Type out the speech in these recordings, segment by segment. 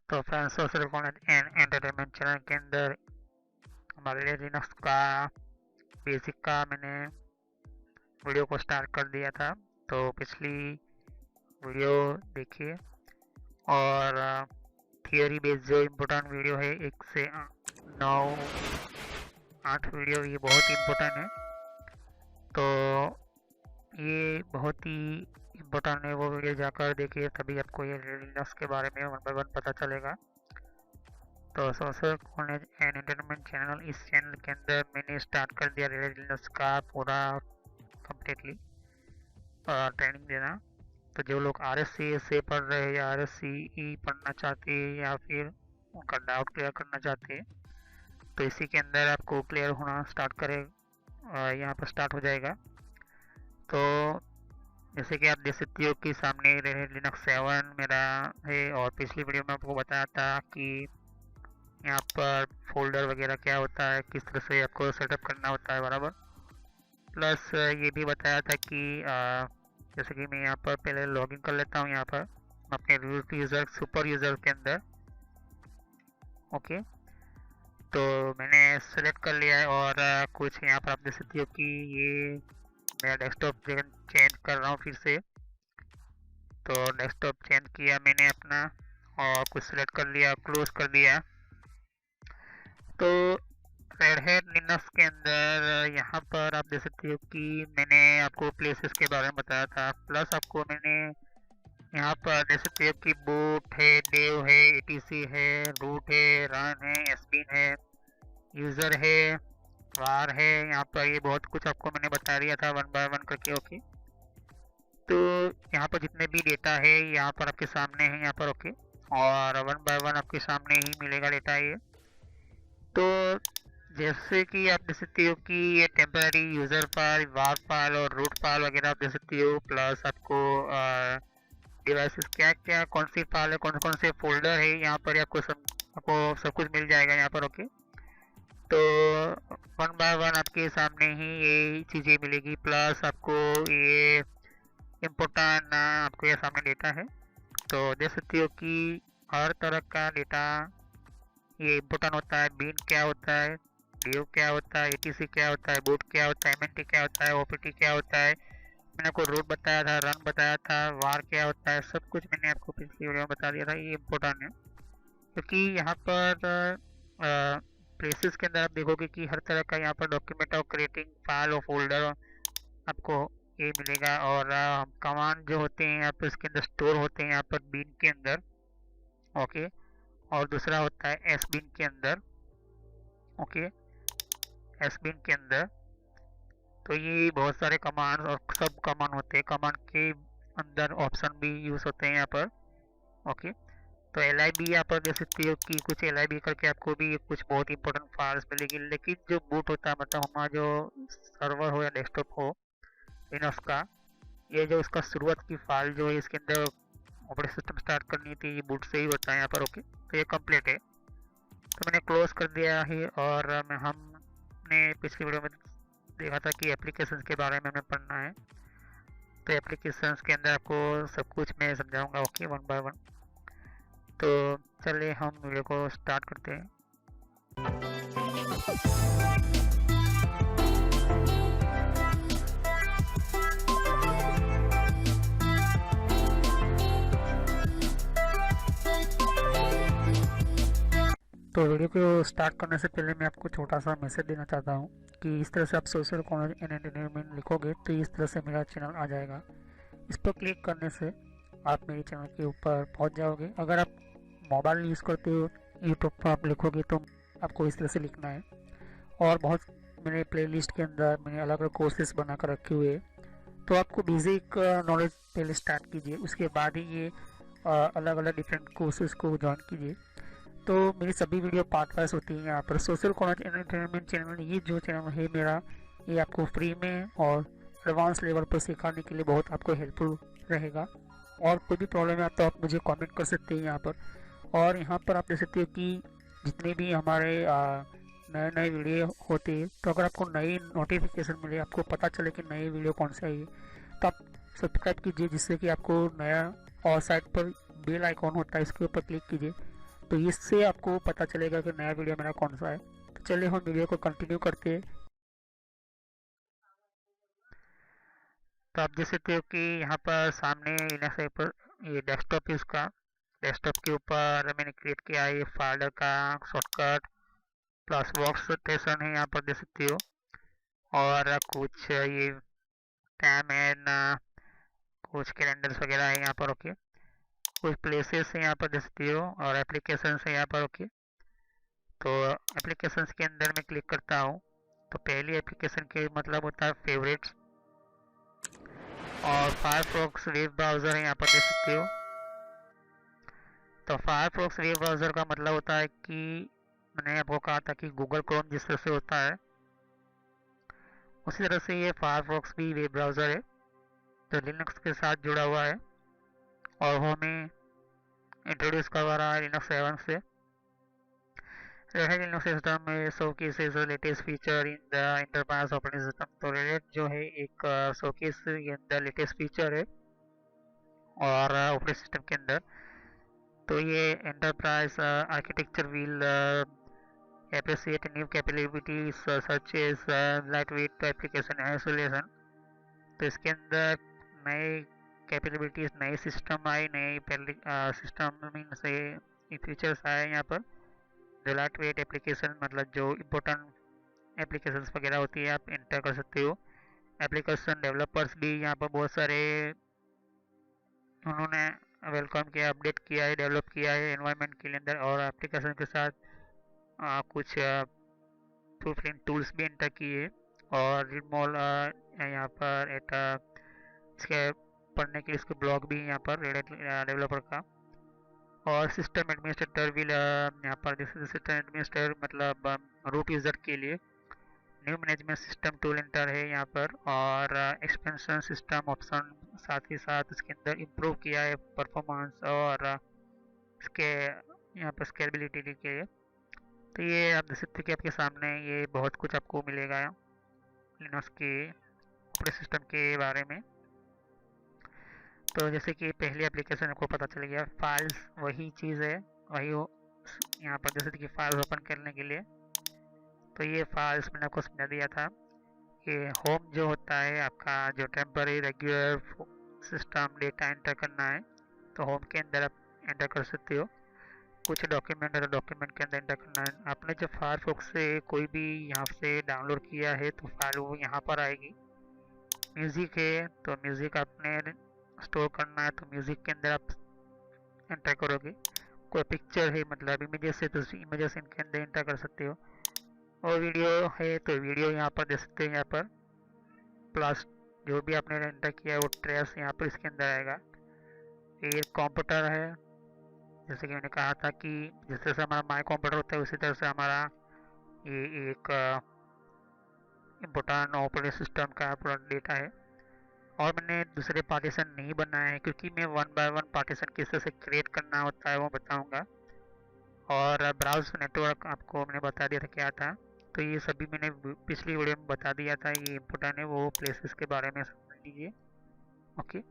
तो friends, social college and entertainment channel के अंदर हमारे लिए लिनक्स का बेसिक का मैंने वीडियो को स्टार्ट कर दिया था। तो पिछली वीडियो देखिए और थियोरी बेस्ड जो इम्पोर्टेंट वीडियो है 1 से 9 8 वीडियो, ये बहुत इम्पोर्टेंट है। तो ये बहुत ही इम्पोर्टेंट है, वो वीडियो जाकर देखिए, तभी आपको ये लिनक्स के बारे में 1 बाय 1 पता चलेगा। तो social college and entertainment channel, इस चैनल के अंदर मैंने स्टार्ट कर दिया लिनक्स का पूरा कम्प्लीटली ट्रेनिंग देना। तो जो लोग RSC से पढ़ रहे हैं या RSCE पढ़ना चाहते हैं या फिर उनका डाउट क्लियर करना चाहते हैं, तो इसी के अंदर आपको क्लियर होना स्टार्ट करे, यहाँ पर स्टार्ट हो जाएगा। तो जैसे कि आप देख सकते हो कि सामने लिनक्स 7 मेरा है, और पिछली वीडियो में आपको बताया था कि यहाँ पर फोल्डर वगैरह क्या होता है, किस तरह से आपको सेटअप करना होता है बराबर। प्लस ये भी बताया था कि जैसे कि मैं यहाँ पर पहले लॉगिन कर लेता हूँ यहाँ पर अपने रूट यूज़र सुपर यूज़र के अंदर। ओके, तो मैंने सेलेक्ट कर लिया है और कुछ यहाँ पर आप देख सकते हो कि ये मेरा डेस्कटॉप चेंज कर रहा हूँ फिर से। तो डेस्कटॉप चेंज किया मैंने अपना और कुछ सेलेक्ट कर लिया, क्लोज कर दिया। तो रेड हैट लिनक्स के अंदर यहाँ पर आप देख सकते हो कि मैंने आपको प्लेसेस के बारे में बताया था। प्लस आपको मैंने यहाँ पर देख सकते हो कि बूट है, डेव है, etc है, रूट है, रन है, एसबिन है, यूज़र है, वार है। यहाँ पर ये बहुत कुछ आपको मैंने बता दिया था 1 बाय 1 करके। ओके, तो यहाँ पर जितने भी डेटा है यहाँ पर आपके सामने है यहाँ पर। ओके, और 1 बाय 1 आपके सामने ही मिलेगा डेटा ये। तो जैसे कि आप देख सकते हो कि ये टेम्पररी यूज़र फाइल, वार फाइल और रूट फाइल वगैरह आप देख सकते हो। प्लस आपको डिवाइसेस क्या क्या, कौन सी फाइल है, कौन कौन से फोल्डर है, यहाँ पर आपको सब कुछ मिल जाएगा यहाँ पर। ओके, तो 1 बाय 1 आपके सामने ही ये चीज़ें मिलेगी। प्लस आपको ये इम्पोर्टेंट आपको ये सामने डेटा है। तो देख सकते हो कि हर तरह का डेटा ये इम्पोर्टेंट होता है। बीन क्या होता है, डीओ क्या होता है, etc क्या होता है, बूट क्या होता है, एमएनटी क्या होता है, ओपीटी क्या होता है, मैंने आपको रूट बताया था, रन बताया था, वार क्या होता है, सब कुछ मैंने आपको पिछली वीडियो में बता दिया था। ये इम्पोर्टेंट है क्योंकि यहाँ पर प्लेसेस के अंदर आप देखोगे कि हर तरह का यहाँ पर डॉक्यूमेंट ऑफ क्रिएटिंग फाइल और फोल्डर आपको ये मिलेगा। और कमांड जो होते हैं यहाँ पर इसके अंदर स्टोर होते हैं यहाँ पर बीन के अंदर। ओके, और दूसरा होता है एस बीन के अंदर। ओके, एस बीन के अंदर तो ये बहुत सारे कमांड और सब कमांड होते हैं। कमांड के अंदर ऑप्शन भी यूज़ होते हैं यहाँ पर। ओके, तो LIB यहाँ पर देख सकते हो कि कुछ LIB करके आपको भी कुछ बहुत इंपॉर्टेंट फाइल्स मिलेगी। लेकिन जो बूट होता है, मतलब हमारा जो सर्वर हो या डेस्कटॉप हो लिनक्स का, ये जो इसका शुरुआत की फाइल जो है इसके अंदर ऑपरेटिंग सिस्टम स्टार्ट करनी थी, ये बूट से ही होता है यहाँ पर। ओके, तो ये कंप्लीट है, तो मैंने क्लोज कर दिया है। और हमने पिछली वीडियो में देखा था कि एप्लीकेशंस के बारे में हमें पढ़ना है। तो एप्लीकेशंस के अंदर आपको सब कुछ मैं समझाऊंगा। Okay, 1 by 1। तो चलिए हम वीडियो को स्टार्ट करते हैं। तो वीडियो को स्टार्ट करने से पहले मैं आपको छोटा सा मैसेज देना चाहता हूँ कि इस तरह से आप सोशल कॉलेज एंड एंटरटेनमेंट लिखोगे तो इस तरह से मेरा चैनल आ जाएगा। इस पर क्लिक करने से आप मेरे चैनल के ऊपर पहुँच जाओगे। अगर आप मोबाइल यूज़ करते हो, यूट्यूब पर आप लिखोगे तो आपको इस तरह से लिखना है। और बहुत मेरे प्लेलिस्ट के अंदर मैंने अलग अलग कोर्सेज बना कर रखे हुए हैं। तो आपको बेसिक नॉलेज पहले स्टार्ट कीजिए, उसके बाद ही ये अलग अलग डिफरेंट कोर्सेज को ज्वाइन कीजिए। तो मेरी सभी वीडियो पार्ट वाइज होती है यहाँ पर। Social college and entertainment channel, ये जो चैनल है मेरा, ये आपको फ्री में और एडवांस लेवल पर सिखाने के लिए बहुत आपको हेल्पफुल रहेगा। और कोई भी प्रॉब्लम है तो आप मुझे कमेंट कर सकते हैं यहाँ पर। और यहाँ पर आप देख सकते हो कि जितने भी हमारे नए नए वीडियो होते हैं, तो अगर आपको नई नोटिफिकेशन मिले, आपको पता चले कि नई वीडियो कौन सी आई है, तो आप सब्सक्राइब कीजिए, जिससे कि आपको नया, और साइड पर बेल आइकॉन होता है इसके ऊपर क्लिक कीजिए तो इससे आपको पता चलेगा कि नया वीडियो मेरा कौन सा है। तो चलिए हम वीडियो को कंटिन्यू करते हैं। तो आप देख सकते हो कि यहाँ पर सामने लिनक्स पर ये डेस्कटॉप है, उसका डेस्कटॉप के ऊपर मैंने क्रिएट किया है ये फोल्डर का शॉर्टकट प्लस वर्क स्टेशन है, यहाँ पर देख सकते हो। और कुछ ये टाइम एंड कुछ कैलेंडर्स वगैरह है यहाँ पर। ओके, कुछ प्लेसेस है यहाँ पर देख सकते हो, और एप्लीकेशंस है यहाँ पर। ओके, तो एप्लीकेशंस के अंदर मैं क्लिक करता हूँ। तो पहली एप्लीकेशन के मतलब होता है फेवरेट्स, और फायरफॉक्स वेब ब्राउज़र है यहाँ पर देख सकते हो। तो फायरफॉक्स वेब ब्राउज़र का मतलब होता है कि मैंने आपको कहा था कि गूगल क्रोम जिस तरह से होता है उसी तरह से ये फायरफॉक्स भी वेब ब्राउज़र है जो लिनक्स के साथ जुड़ा हुआ है, और वो हमें इंट्रोड्यूस करवा रहा है लिनक्स 7 से। रेड हैट लिनक्स सिस्टम में showcases latest feature in the enterprise operating system. तो रेड हैट जो है एक showcase in the latest feature है और ऑपरेटिंग सिस्टम के अंदर। तो ये enterprise architecture will appreciate new capabilities such as lightweight application isolation। तो इसके अंदर नए कैपेबिलिटीज, नए सिस्टम आए, नए सिस्टम मीन से फीचर्स आए यहाँ पर। जो लाइट वेट एप्लीकेशन मतलब जो इम्पोर्टेंट एप्लीकेशंस वगैरह होती है आप इंटर कर सकते हो। एप्लीकेशन डेवलपर्स भी यहाँ पर बहुत सारे उन्होंने वेलकम किया, अपडेट किया है, डेवलप किया है एनवायरनमेंट के अंदर, और एप्लीकेशन के साथ कुछ प्रूफिंग टूल्स भी इंटर किए। और रिमोल यहाँ पर एक इसके पढ़ने के लिए इसके ब्लॉग भी यहाँ पर डेवलपर का। और सिस्टम एडमिनिस्ट्रेटर भी यहाँ पर जैसे सिस्टम एडमिनिस्ट्रेटर मतलब रूट यूज़र के लिए new management system tool inter है यहाँ पर। और एक्सपेंशन सिस्टम ऑप्शन साथ ही साथ इसके अंदर इम्प्रूव किया है परफॉर्मेंस और इसके यहाँ पर स्केलेबिलिटी के लिए। तो ये आप देख सकते हैं कि आपके सामने ये बहुत कुछ आपको मिलेगा लिनक्स के ऑपरेटिंग सिस्टम के बारे में। तो जैसे कि पहली एप्लीकेशन आपको पता चल गया, फाइल्स वही चीज़ है, वही यहाँ पर जैसे कि फाइल्स ओपन करने के लिए। तो ये फाइल्स मैंने आपको समझा दिया था। ये होम जो होता है आपका, जो temporary regular system data enter करना है तो होम के अंदर आप एंटर कर सकते हो। कुछ डॉक्यूमेंट है तो डॉक्यूमेंट के अंदर एंटर करना है। आपने जब फायरफॉक्स से कोई भी यहाँ से डाउनलोड किया है तो फाइल वो यहाँ पर आएगी। म्यूज़िक है तो म्यूज़िक आपने स्टोर करना है तो म्यूज़िक के अंदर आप एंटर करोगे। कोई पिक्चर है मतलब इमेजेस है तो इमेजेस इनके अंदर एंटर कर सकते हो। और वीडियो है तो वीडियो यहाँ पर दे सकते हैं यहाँ पर। प्लस जो भी आपने एंटर किया है वो ट्रेस यहाँ पर इसके अंदर आएगा। ये कंप्यूटर है, जैसे कि मैंने कहा था कि जिस तरह से हमारा माई कंप्यूटर होता है उसी तरह से हमारा ये एक इम्पोर्टेंट ऑपरेटिंग सिस्टम का पूरा डेटा है। और मैंने दूसरे पार्टीशन नहीं बनाए हैं क्योंकि मैं वन बाय वन पार्टीशन किस तरह से क्रिएट करना होता है वो बताऊंगा। और ब्राउज नेटवर्क आपको मैंने बता दिया था क्या था, तो ये सभी मैंने पिछली वीडियो में बता दिया था। ये इम्पोर्टेंट है, वो प्लेसेस के बारे में समझ लीजिए। ओके,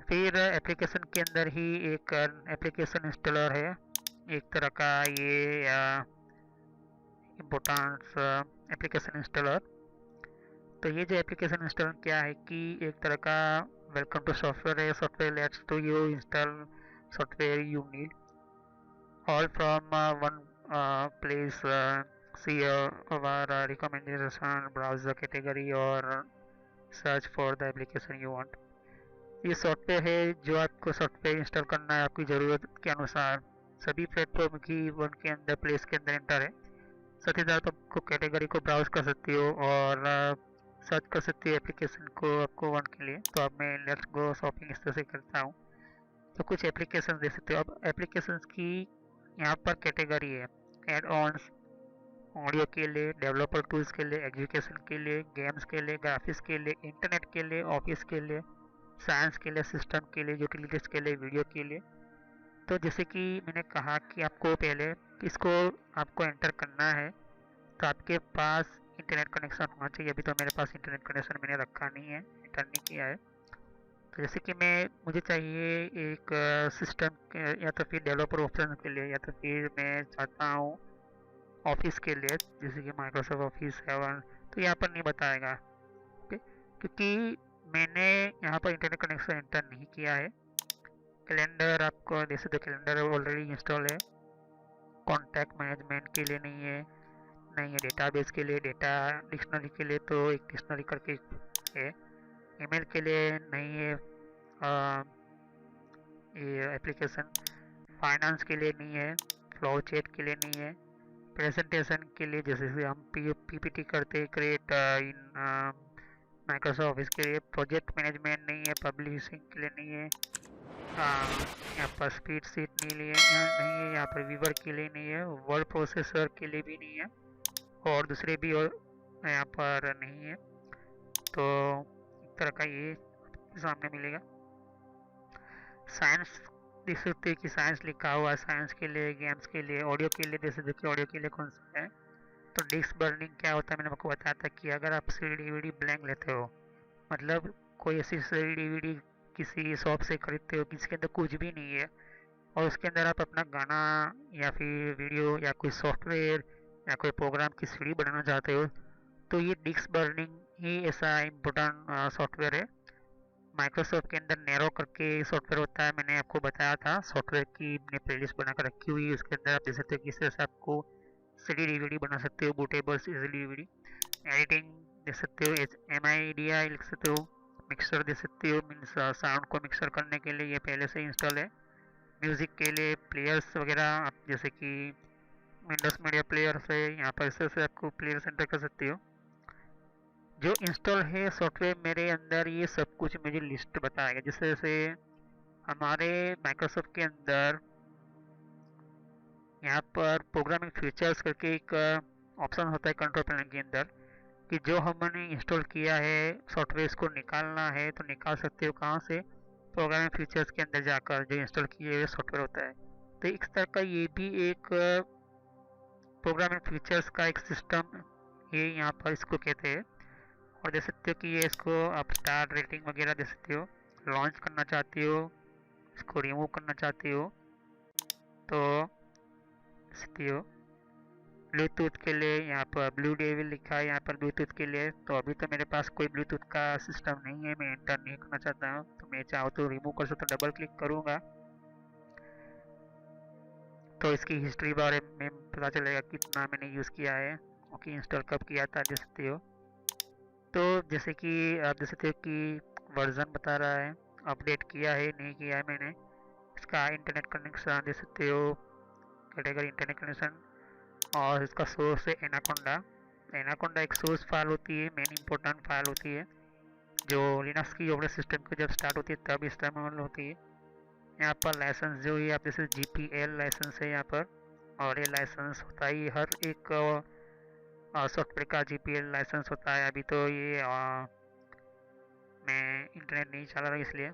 फिर एप्लीकेशन के अंदर ही एक एप्लीकेशन इंस्टॉलर है, एक तरह का ये इम्पोर्टेंट एप्लीकेशन इंस्टॉलर। तो ये जो एप्लीकेशन इंस्टॉलर क्या है कि एक तरह का वेलकम टू सॉफ्टवेयर है। Software let's to you install software you need all from one place। See our recommendation, browse the category और search for the application you want। ये सॉफ्टवेयर है जो आपको सॉफ्टवेयर इंस्टॉल करना है आपकी ज़रूरत के अनुसार। सभी प्लेटफॉर्म की वन के अंदर प्लेस के अंदर एंटर है। साथ ही साथ आपको कैटेगरी को ब्राउज कर सकती हो और सर्च कर सकती हो एप्लीकेशन को आपको वन के लिए। तो अब मैं लेट्स गो शॉपिंग इस तरह से करता हूँ। तो कुछ एप्लीकेशन दे सकते हो। अब एप्लीकेशन की यहाँ पर कैटेगरी है एड ऑन्स, ऑडियो के लिए, डेवलपर टूल्स के लिए, एजुकेशन के लिए, गेम्स के लिए, ग्राफिक्स के लिए, इंटरनेट के लिए, ऑफिस के लिए, साइंस के लिए, सिस्टम के लिए, यूटिलिटीज के लिए, वीडियो के लिए। तो जैसे कि मैंने कहा कि आपको पहले इसको आपको एंटर करना है तो आपके पास इंटरनेट कनेक्शन होना चाहिए। अभी तो मेरे पास इंटरनेट कनेक्शन मैंने रखा नहीं है, एंटर नहीं किया है। तो जैसे कि मुझे चाहिए एक सिस्टम या तो फिर डेवलपर ऑप्शन के लिए, या तो फिर मैं चाहता हूँ ऑफिस के लिए, जैसे कि माइक्रोसॉफ्ट ऑफिस 7। तो यहाँ पर नहीं बताएगा, ओके, क्योंकि मैंने यहाँ पर इंटरनेट कनेक्शन एंटर नहीं किया है। कैलेंडर आपको जैसे तो कैलेंडर ऑलरेडी इंस्टॉल है। कॉन्टैक्ट मैनेजमेंट के लिए नहीं है। डेटाबेस के लिए, डेटा डिक्शनरी के लिए तो एक डिक्शनरी करके है। ईमेल के लिए नहीं है ये एप्लीकेशन। फाइनेंस के लिए नहीं है। फ्लो चैट के लिए नहीं है। प्रेजेंटेशन के लिए जैसे हम पीपीटी करते क्रिएट इन माइक्रोसॉफ्ट ऑफिस के लिए। प्रोजेक्ट मैनेजमेंट नहीं है। पब्लिशिंग के लिए नहीं है। यहाँ पर स्पीड सीट नहीं है। यहाँ पर वीवर के लिए नहीं है। वर्ड प्रोसेसर के लिए भी नहीं है, और दूसरे भी और यहाँ पर नहीं है। तो एक तरह का ये सामने मिलेगा। साइंस देख सकते हैं कि साइंस लिखा हुआ है। साइंस के लिए, गेम्स के लिए, ऑडियो के लिए, जैसे देखिए ऑडियो के लिए कौन सा है। तो डिस्क बर्निंग क्या होता है, मैंने आपको बताया था कि अगर आप सी डी ब्लैंक लेते हो, मतलब कोई ऐसी सी डी किसी शॉप से खरीदते हो जिसके अंदर कुछ भी नहीं है, और उसके अंदर आप अपना गाना या फिर वीडियो या कोई सॉफ्टवेयर या कोई प्रोग्राम की सीडी बनाना चाहते हो, तो ये डिस्क बर्निंग ही ऐसा इम्पोर्टेंट सॉफ्टवेयर है। माइक्रोसॉफ्ट के अंदर नैरो करके सॉफ्टवेयर होता है, मैंने आपको बताया था। सॉफ्टवेयर की मैंने प्लेलिस्ट बनाकर रखी हुई है, उसके अंदर आप देख सकते हो किस तरह से आपको सीडी डीवीडी बना सकते हो, बूटेबल सीडी डीवीडी। एडिटिंग देख सकते हो, एम आई डी आई लिख सकते हो। मिक्सर दे सकते हो, मीन्स साउंड को मिक्सर करने के लिए ये पहले से इंस्टॉल है। म्यूज़िक के लिए प्लेयर्स वगैरह आप जैसे कि विंडोज़ मीडिया प्लेयर से यहाँ पर इस तरह से आपको प्लेयर सेंटर कर सकते हो। जो इंस्टॉल है सॉफ्टवेयर मेरे अंदर, ये सब कुछ मुझे लिस्ट बताएगा। जिस तरह से हमारे माइक्रोसॉफ्ट के अंदर यहाँ पर प्रोग्रामिंग फीचर्स करके एक ऑप्शन होता है कंट्रोल पैनल के अंदर, कि जो हमने इंस्टॉल किया है सॉफ्टवेयर इसको निकालना है तो निकाल सकते हो। कहाँ से? प्रोग्रामिंग फीचर्स के अंदर जाकर जो इंस्टॉल किए हुए सॉफ्टवेयर होता है। तो इस तरह का ये भी एक प्रोग्रामिंग फीचर्स का एक सिस्टम, ये यहाँ पर इसको कहते हैं। और देख सकते हो कि ये इसको आप स्टार रेटिंग वगैरह दे सकते हो। लॉन्च करना चाहते हो, इसको रिमूव करना चाहते हो तो दे सकते हो। ब्लूटूथ के लिए यहाँ पर ब्लू डेविल लिखा है यहाँ पर ब्लूटूथ के लिए। तो अभी तो मेरे पास कोई ब्लूटूथ का सिस्टम नहीं है, मैं एंटर नहीं करना चाहता हूँ, तो मैं चाहूँ तो रिमूव कर सकता हूँ। डबल क्लिक करूँगा तो इसकी हिस्ट्री बारे में पता चलेगा कितना मैंने यूज़ किया है, ओके, इंस्टॉल कब किया था, देख सकते हो। तो जैसे कि आप देख सकते हो कि वर्जन बता रहा है, अपडेट किया है नहीं किया है मैंने। इसका इंटरनेट कनेक्शन देख सकते हो, कैटेगरी इंटरनेट कनेक्शन, और इसका सोर्स है एनाकोंडा। एनाकोंडा एक सोर्स फाइल होती है, मेन इंपॉर्टेंट फाइल होती है, जो लिनक्स की ऑपरेटिंग सिस्टम को जब स्टार्ट होती है तब इस्तेमाल होती है। यहाँ पर लाइसेंस जो है आप जैसे GPL लाइसेंस है यहाँ पर, और ये लाइसेंस होता है हर एक सॉफ्टवेयर का GPL लाइसेंस होता है। अभी तो ये मैं इंटरनेट नहीं चला रहा इसलिए।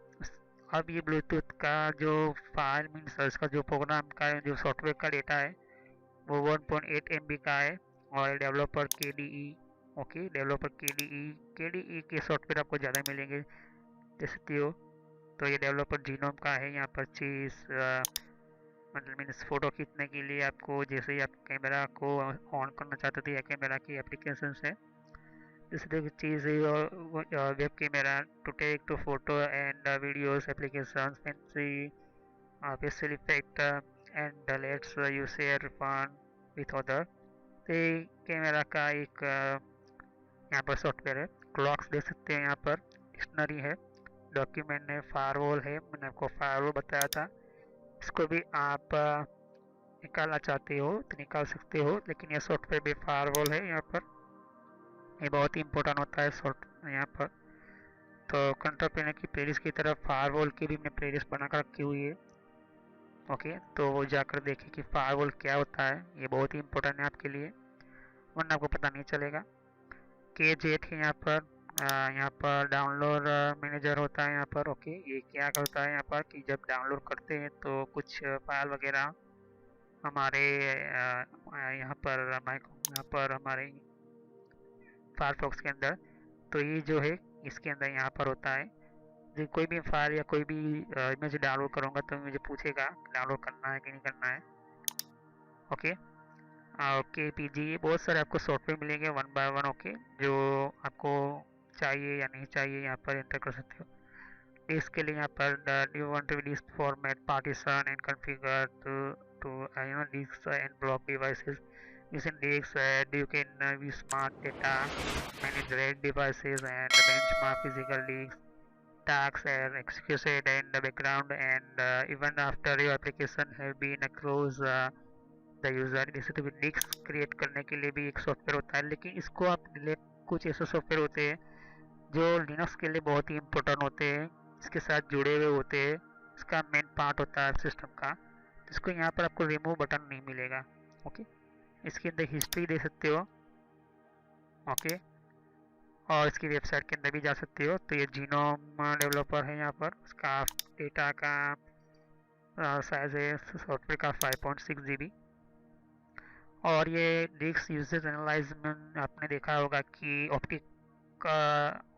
अब ये ब्लूटूथ का जो फाइल मीन्स इसका जो प्रोग्राम का जो सॉफ्टवेयर का डेटा है वो 1.8 MB का है, और developer KDE, okay, developer KDE के सॉफ्टवेयर आपको ज़्यादा मिलेंगे देख सकते हो। तो ये डेवलपर जीनोम का है। यहाँ पर चीज़ मतलब मीन्स फ़ोटो खींचने के लिए आपको जैसे ही आप कैमरा को ऑन करना चाहते थे, या कैमरा की एप्लीकेशन है, जैसे चीज़ web camera to take to photo and videos application fancy facial effect and lets you share fun with other. तो कैमरा का एक यहाँ पर सॉफ्टवेयर है। क्लॉक्स दे सकते हैं यहाँ पर, डिक्शनरी है, डॉक्यूमेंट है, फायरवॉल है, मैंने आपको फायरवॉल बताया था। इसको भी आप निकालना चाहते हो तो निकाल सकते हो, लेकिन यह सॉफ्टवेयर भी फायरवॉल है यहाँ पर, ये बहुत ही इंपॉर्टेंट होता है सॉफ्ट यहाँ पर। तो कंट्रोल पैनल की प्लेलिस्ट की तरफ फायरवॉल की भी मैंने प्लेलिस्ट बनाकर रखी हुई है, ओके, तो वो जाकर देखें कि फायरवॉल क्या होता है, ये बहुत ही इंपॉर्टेंट है आपके लिए, वरना आपको पता नहीं चलेगा। KJet है यहाँ पर डाउनलोड मैनेजर होता है यहाँ पर, ओके। ये क्या करता है यहाँ पर कि जब डाउनलोड करते हैं तो कुछ फाइल वगैरह हमारे यहाँ पर हमारे फायरफॉक्स के अंदर, तो ये जो है इसके अंदर यहाँ पर होता है। कोई भी फाइल या कोई भी इमेज डाउनलोड करूँगा तो मुझे पूछेगा डाउनलोड करना है कि नहीं करना है। ओके। ओके पीजी, बहुत सारे आपको सॉफ्टवेयर मिलेंगे वन बाय वन। ओके, जो आपको चाहिए या नहीं चाहिए यहाँ पर एंटर कर सकते हो। इसके लिए यहाँ पर do you want to disk format partition and configure to disk and block devices using disks, and you can view smart data, manage RAID devices, and benchmark physical disks tasks are executed in the background, and even after your application have been across the user. जैसे तो disc create करने के लिए भी एक software होता है, लेकिन इसको आप डिलीट, कुछ ऐसे सॉफ्टवेयर होते हैं जो लिनक्स के लिए बहुत ही इंपॉर्टेंट होते हैं, इसके साथ जुड़े हुए होते हैं, इसका मेन पार्ट होता है सिस्टम का। इसको यहाँ पर आपको रिमूव बटन नहीं मिलेगा। ओके, इसके अंदर हिस्ट्री दे सकते हो। ओके, और इसकी वेबसाइट के अंदर भी जा सकते हो। तो ये जीनोम डेवलपर है, यहाँ पर उसका डेटा का साइज है सॉफ्टवेयर का 5.6 GB। और ये डिस्क यूसेज एनालाइजमेंट आपने देखा होगा कि ऑप्टिक का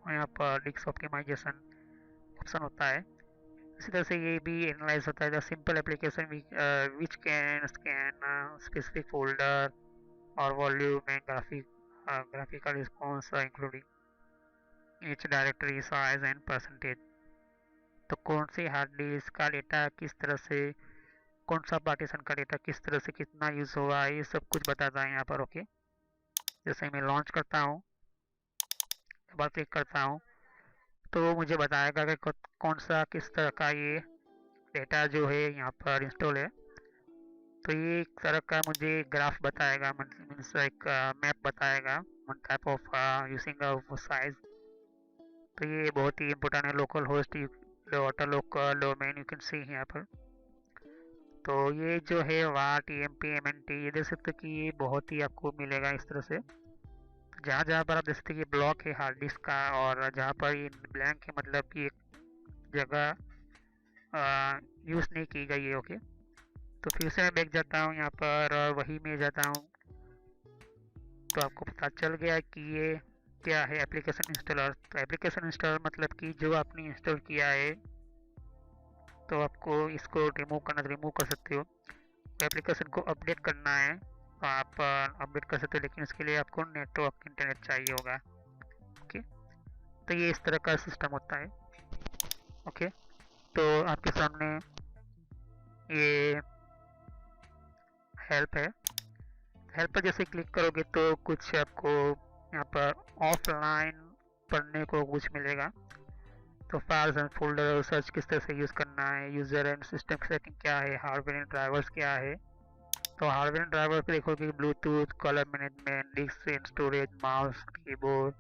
यहाँ पर डिस्क ऑप्टिमाइजेशन ऑप्शन होता है। इसी तरह से ये भी एनालाइज होता है the simple application which can scan specific folder और volume and graphical response including each directory size and percentage. तो कौन सी हार्ड डिस्क का डेटा किस तरह से, कौन सा पार्टीशन का डेटा किस तरह से कितना यूज़ हुआ है, ये सब कुछ बताता है यहाँ पर। ओके, जैसे मैं लॉन्च करता हूँ, डबल क्लिक करता हूँ, तो मुझे बताएगा कि कौन सा किस तरह का ये डेटा जो है यहाँ पर इंस्टॉल है। तो ये एक तरह का मुझे ग्राफ बताएगा, मीन्स एक मैप बताएगा one type of using of size. तो ये बहुत ही इंपॉर्टेंट है। Local host dot local domain you can see यहाँ पर। तो ये जो है वार TMP MNT, ये देख सकते हो कि ये बहुत ही आपको मिलेगा इस तरह से। जहाँ जहाँ पर आप देख सकते हैं ये ब्लॉक है हार्ड डिस्क का, और जहाँ पर ये ब्लैंक है मतलब कि एक जगह यूज़ नहीं की गई है। ओके, तो फिर से मैं बैक जाता हूँ यहाँ पर और वही में जाता हूँ, तो आपको पता चल गया कि ये क्या है एप्लीकेशन इंस्टॉलर। तो एप्लीकेशन इंस्टॉलर मतलब कि जो आपने इंस्टॉल किया है, तो आपको इसको रिमूव करना तो रिमूव कर सकते हो। तो एप्लीकेशन को अपडेट करना है तो आप अपडेट कर सकते हो, लेकिन इसके लिए आपको नेटवर्क इंटरनेट चाहिए होगा। ओके, तो ये इस तरह का सिस्टम होता है। ओके, तो आपके सामने ये हेल्प है। हेल्प पर जैसे क्लिक करोगे तो कुछ आपको यहाँ पर ऑफलाइन पढ़ने को कुछ मिलेगा। तो फाइल्स एंड फोल्डर सर्च किस तरह से यूज़ करना है, यूज़र एंड सिस्टम सेटिंग क्या है, हार्डवेयर एंड ड्राइवर्स क्या है। तो हार्डवेयर एंड ड्राइवर पे देखोगे Bluetooth, colour management, disk and storage, mouse, keyboard,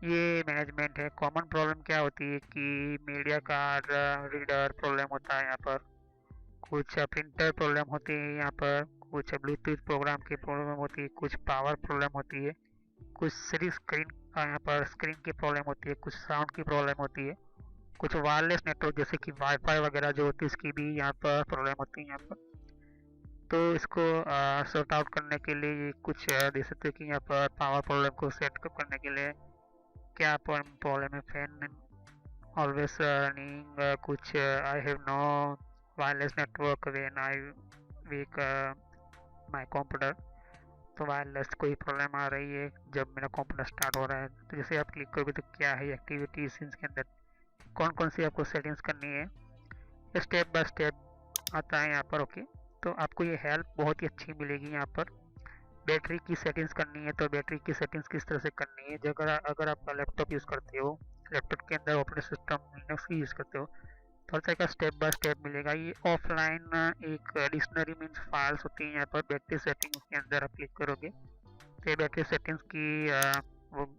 ये मैनेजमेंट है। कॉमन प्रॉब्लम क्या होती है कि मीडिया कार्ड रीडर प्रॉब्लम होता है यहाँ पर, कुछ प्रिंटर प्रॉब्लम होती है यहाँ पर, कुछ ब्लूटूथ प्रोग्राम की प्रॉब्लम होती है, कुछ पावर प्रॉब्लम होती है, कुछ स्क्रीन यहाँ पर स्क्रीन की प्रॉब्लम होती है, कुछ साउंड की प्रॉब्लम होती है, कुछ वायरलेस नेटवर्क जैसे कि वाईफाई वगैरह जो होती है उसकी भी यहाँ पर प्रॉब्लम होती है यहाँ पर। तो इसको सॉर्ट आउट करने के लिए कुछ दे सकते हो कि यहाँ पर पावर प्रॉब्लम को सेट करने के लिए क्या प्रॉब्लम है। फैन ऑलवेज रनिंग, कुछ I have no wireless network when I wake my computer. तो वायरलेस कोई प्रॉब्लम आ रही है जब मेरा कंप्यूटर स्टार्ट हो रहा है। तो जैसे आप क्लिक करोगे तो क्या है एक्टिविटीज, इसके अंदर कौन कौन सी आपको सेटिंग्स करनी है, स्टेप बाय स्टेप आता है यहाँ पर। ओके, तो आपको ये हेल्प बहुत ही अच्छी मिलेगी यहाँ पर। बैटरी की सेटिंग्स करनी है तो बैटरी की सेटिंग्स किस तरह से करनी है, जो अगर आप लैपटॉप यूज़ करते हो, लैपटॉप के अंदर ऑपरेटिंग सिस्टम लिनक्स की यूज़ करते हो, तो हर तरह का स्टेप बाय स्टेप मिलेगा। ये ऑफलाइन एक डिक्शनरी मीन्स फाइल्स होती हैं यहाँ पर। बैटरी सेटिंग्स के अंदर आप क्लिक करोगे तो ये बैटरी सेटिंग्स की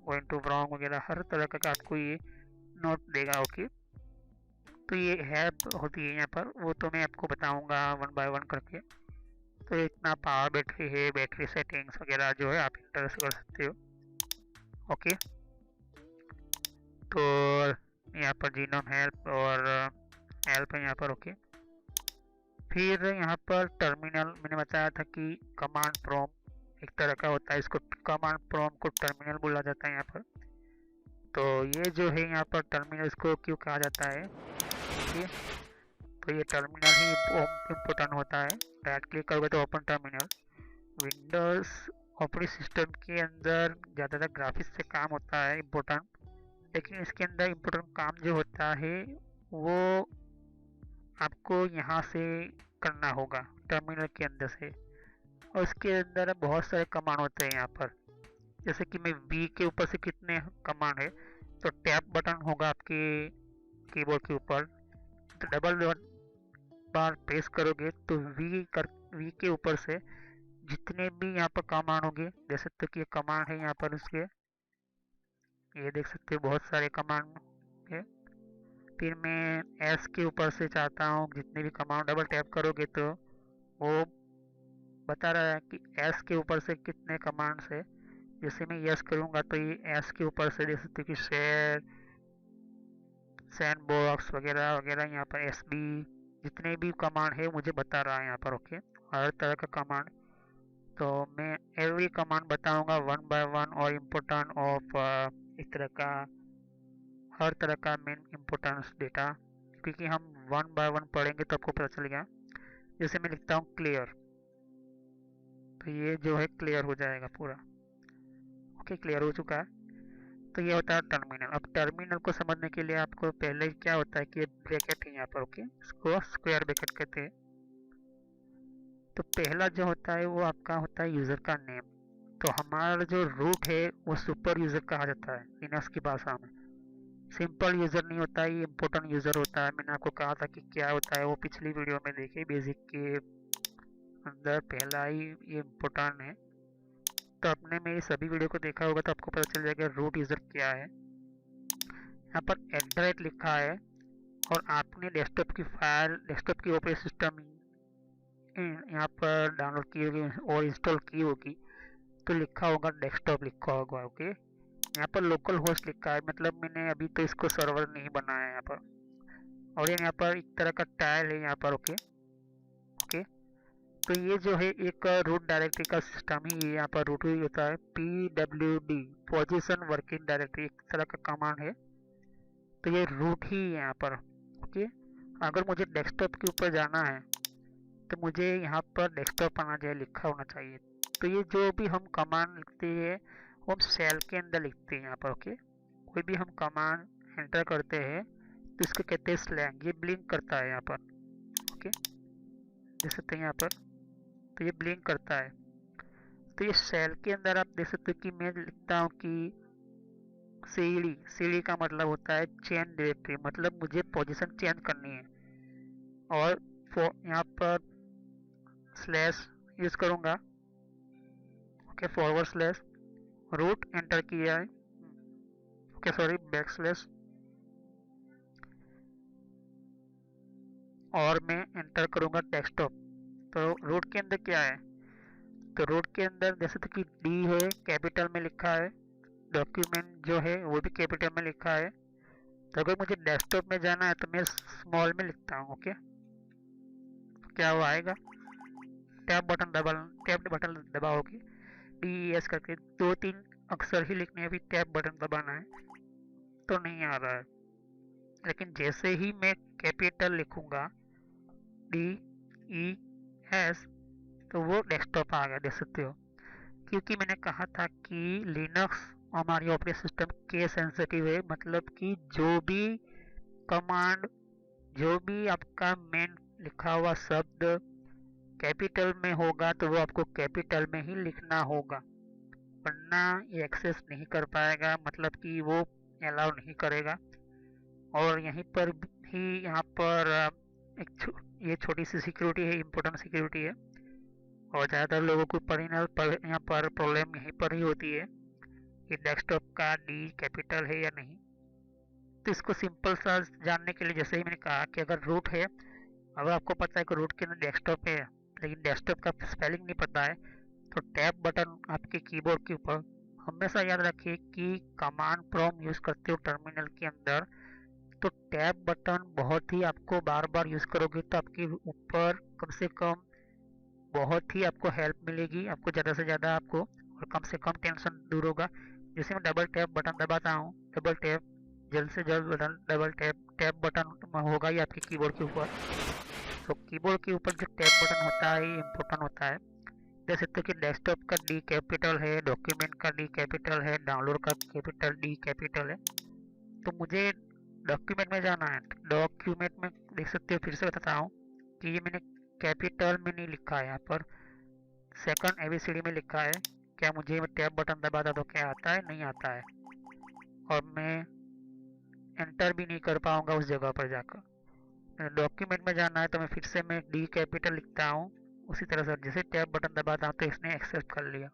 वन टू ब्राउन वगैरह हर तरह का आपको ये नोट देगा। ओके, तो ये हेल्प होती है यहाँ पर, वो तो मैं आपको बताऊँगा वन बाय वन करके। तो इतना पावर बैटरी है, बैटरी सेटिंग्स वगैरह जो है आप इंटर कर सकते हो। ओके, तो यहाँ पर जीनोम हेल्प और हेल्प है यहाँ पर। ओके, फिर यहाँ पर टर्मिनल मैंने बताया था कि कमांड प्रॉम्प्ट एक तरह का होता है, इसको कमांड प्रॉम्प्ट को टर्मिनल बोला जाता है यहाँ पर। तो ये जो है यहाँ पर टर्मिनल इसको क्यों कहा जाता है, ओके। तो ये टर्मिनल ही इम्पोर्टेंट होता है। राइट क्लिक करोगे तो open terminal. Windows operating system के अंदर ज़्यादातर ग्राफिक्स से काम होता है इम्पोर्टेंट, लेकिन इसके अंदर इम्पोर्टेंट काम जो होता है वो आपको यहाँ से करना होगा टर्मिनल के अंदर से। और इसके अंदर बहुत सारे कमांड होते हैं यहाँ पर, जैसे कि मैं वी के ऊपर से कितने कमांड है, तो टैप बटन होगा आपके कीबोर्ड के ऊपर, तो डबल बार प्रेस करोगे तो वी के ऊपर से जितने भी यहाँ पर कमांड होंगे, देख सकते हो कि ये कमांड है यहाँ पर उसके, ये देख सकते हो बहुत सारे कमांड है। फिर मैं एस के ऊपर से चाहता हूँ जितने भी कमांड, डबल टैप करोगे तो वो बता रहा है कि एस के ऊपर से कितने कमांड्स है। जैसे मैं यस करूँगा तो ये एस के ऊपर से देख सकते हो कि शेयर, सैंडबॉक्स वगैरह वगैरह, यहाँ पर एस बी, जितने भी कमांड है मुझे बता रहा है यहाँ पर, ओके। हर तरह का कमांड, तो मैं एवरी कमांड बताऊंगा वन बाय वन, और इम्पोर्टेंट ऑफ इस तरह का हर तरह का मेन इम्पोर्टेंस डेटा, क्योंकि हम वन बाय वन पढ़ेंगे तो आपको पता चलेगा। जैसे मैं लिखता हूँ क्लियर, तो ये जो है क्लियर हो जाएगा पूरा, ओके। क्लियर हो चुका है। तो ये होता है टर्मिनल। अब टर्मिनल को समझने के लिए आपको पहले क्या होता है कि ब्रैकेट है यहाँ पर, ओके, इसको स्क्वायर ब्रैकेट कहते हैं। तो पहला जो होता है वो आपका होता है यूज़र का नेम। तो हमारा जो रूट है वो सुपर यूज़र कहा जाता है लिनक्स की भाषा में। सिंपल यूज़र नहीं होता है, ये इम्पोर्टेंट यूज़र होता है। मैंने आपको कहा था कि क्या होता है, वो पिछली वीडियो में देखिए, बेसिक के अंदर पहला ही ये इम्पोर्टेंट है। तो आपने मेरी सभी वीडियो को देखा होगा तो आपको पता चल जाएगा रूट यूज़र क्या है। यहाँ पर @ लिखा है, और आपने डेस्कटॉप की फाइल, डेस्कटॉप की ऑपरेटिंग सिस्टम यहाँ पर डाउनलोड की होगी और इंस्टॉल की होगी, तो लिखा होगा डेस्कटॉप लिखा होगा, ओके। यहाँ पर लोकल होस्ट लिखा है, मतलब मैंने अभी तो इसको सर्वर नहीं बनाया है यहाँ पर। और यहाँ पर एक तरह का टाइल है यहाँ पर, ओके ओके। तो ये जो है एक रूट डायरेक्टरी का सिस्टम ही यहाँ पर रूट ही होता है। PWD पोजीशन वर्किंग डायरेक्टरी एक तरह का कमांड है, तो ये रूट ही है यहाँ पर, ओके। अगर मुझे डेस्कटॉप के ऊपर जाना है तो मुझे यहाँ पर डेस्कटॉप आना चाहिए, लिखा होना चाहिए। तो ये जो भी हम कमांड लिखते हैं वो हम सेल के अंदर लिखते हैं यहाँ पर, ओके। कोई भी हम कमांड एंटर करते हैं तो इसको कहते हैं स्लैंग, ये ब्लिंक करता है यहाँ पर, ओके, देख सकते हैं यहाँ पर, तो ये ब्लिंक करता है। तो ये सेल के अंदर आप देख सकते हो कि मैं लिखता हूँ कि सीडी का मतलब होता है चेंज डायरेक्टरी, मतलब मुझे पोजीशन चेंज करनी है। और यहाँ पर स्लैश यूज करूँगा, okay, forward slash root enter किया है, ओके, सॉरी बैक स्लैश, और मैं एंटर करूँगा डेस्कटॉप। तो रूट के अंदर क्या है, तो रूट के अंदर जैसे तो कि डी है, कैपिटल में लिखा है, डॉक्यूमेंट जो है वो भी कैपिटल में लिखा है। तो अगर मुझे डेस्कटॉप में जाना है तो मैं स्मॉल में लिखता हूँ, ओके। क्या वो आएगा, टैब बटन दबाओगे, DES करके 2-3 अक्षर ही लिखने हैं, अभी टैब बटन दबाना है तो नहीं आ रहा है। लेकिन जैसे ही मैं कैपिटल लिखूंगा DES, तो वो डेस्कटॉप आ गया, देख सकते हो। क्योंकि मैंने कहा था कि लिनक्स हमारी ऑपरेटिंग सिस्टम केस सेंसिटिव है, मतलब कि जो भी कमांड, जो भी आपका मेन लिखा हुआ शब्द कैपिटल में होगा तो वो आपको कैपिटल में ही लिखना होगा, वरना ये एक्सेस नहीं कर पाएगा, मतलब कि वो अलाउ नहीं करेगा। और यहीं पर ही यहाँ पर ये छोटी सी सिक्योरिटी है, इम्पोर्टेंट सिक्योरिटी है, और ज़्यादातर लोगों को यहाँ पर प्रॉब्लम यहीं पर ही होती है कि डेस्कटॉप का डी कैपिटल है या नहीं। तो इसको सिंपल सा जानने के लिए, जैसे ही मैंने कहा कि अगर रूट है, अगर आपको पता है कि रूट के अंदर डेस्कटॉप है लेकिन डेस्कटॉप का स्पेलिंग नहीं पता है, तो टैब बटन आपके कीबोर्ड के ऊपर, हमेशा याद रखिए कि कमांड प्रॉम्प्ट यूज़ करते हो टर्मिनल के अंदर, तो टैब बटन बहुत ही आपको बार बार यूज़ करोगे तो आपके ऊपर कम से कम बहुत ही आपको हेल्प मिलेगी, आपको ज़्यादा से ज़्यादा आपको, और कम से कम टेंशन दूर होगा जैसे मैं डबल टैप बटन दबाता हूँ, डबल टैप, जल्द से जल्द button double tap, tap button होगा ही आपके कीबोर्ड के ऊपर। तो कीबोर्ड के ऊपर जो टैप बटन होता है ये इम्पोर्टेंट होता है। देख सकते हो कि डेस्कटॉप का डी कैपिटल है, डॉक्यूमेंट का डी कैपिटल है, डाउनलोड का कैपिटल डी कैपिटल है। तो मुझे डॉक्यूमेंट में जाना है, डॉक्यूमेंट में देख सकते हो, फिर से बताता हूँ कि ये मैंने कैपिटल में नहीं लिखा है, यहाँ पर सेकंड एबीसीडी में लिखा है। क्या मुझे टैप बटन दबाता तो क्या आता है? नहीं आता है, और मैं एंटर भी नहीं कर पाऊंगा उस जगह पर जाकर। डॉक्यूमेंट में जाना है तो मैं फिर से मैं डी कैपिटल लिखता हूँ, उसी तरह से जैसे टैप बटन दबाता हूँ तो इसने एक्सेप्ट कर लिया।